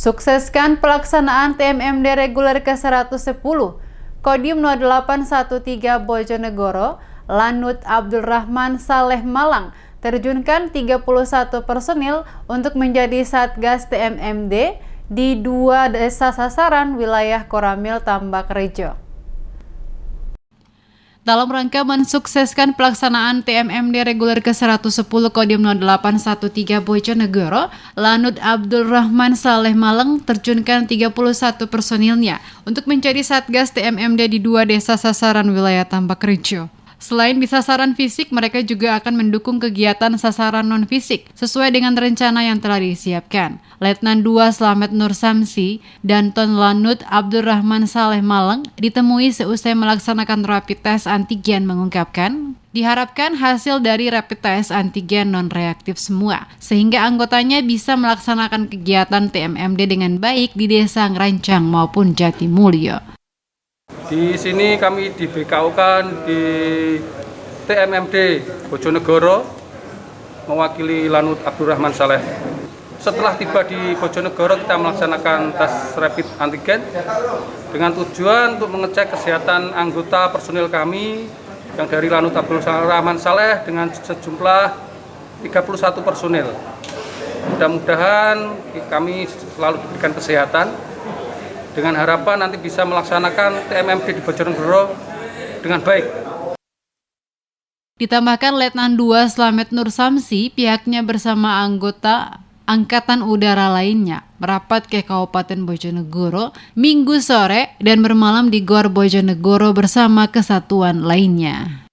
Sukseskan pelaksanaan TMMD reguler ke-110, Kodim 0813 Bojonegoro, Lanut Abdurrahman Saleh Malang, terjunkan 31 personil untuk menjadi Satgas TMMD di 2 desa sasaran wilayah Koramil Tambak Rejo. Dalam rangka mensukseskan pelaksanaan TMMD reguler ke-110 Kodim 0813 Bojonegoro, Lanut Abdurrahman Saleh Malang terjunkan 31 personilnya untuk menjadi Satgas TMMD di 2 desa sasaran wilayah Tambak Rejo. Selain di sasaran fisik, mereka juga akan mendukung kegiatan sasaran non-fisik sesuai dengan rencana yang telah disiapkan. Letnan 2 Slamet Nur Samsi dan Ton Lanut Abdurrahman Saleh Malang ditemui seusai melaksanakan rapid test antigen mengungkapkan, diharapkan hasil dari rapid test antigen non-reaktif semua, sehingga anggotanya bisa melaksanakan kegiatan TMMD dengan baik di Desa Ngerancang maupun Jatimulyo. Di sini kami di BKU-kan di TMMD Bojonegoro mewakili Lanut Abdurrahman Saleh. Setelah tiba di Bojonegoro, kita melaksanakan tes rapid antigen dengan tujuan untuk mengecek kesehatan anggota personil kami yang dari Lanut Abdurrahman Saleh dengan sejumlah 31 personil. Mudah-mudahan kami selalu diberikan kesehatan dengan harapan nanti bisa melaksanakan TMMD di Bojonegoro dengan baik. Ditambahkan Letnan 2 Slamet Nur Samsi, pihaknya bersama anggota Angkatan Udara lainnya merapat ke Kabupaten Bojonegoro Minggu sore dan bermalam di Gor Bojonegoro bersama kesatuan lainnya.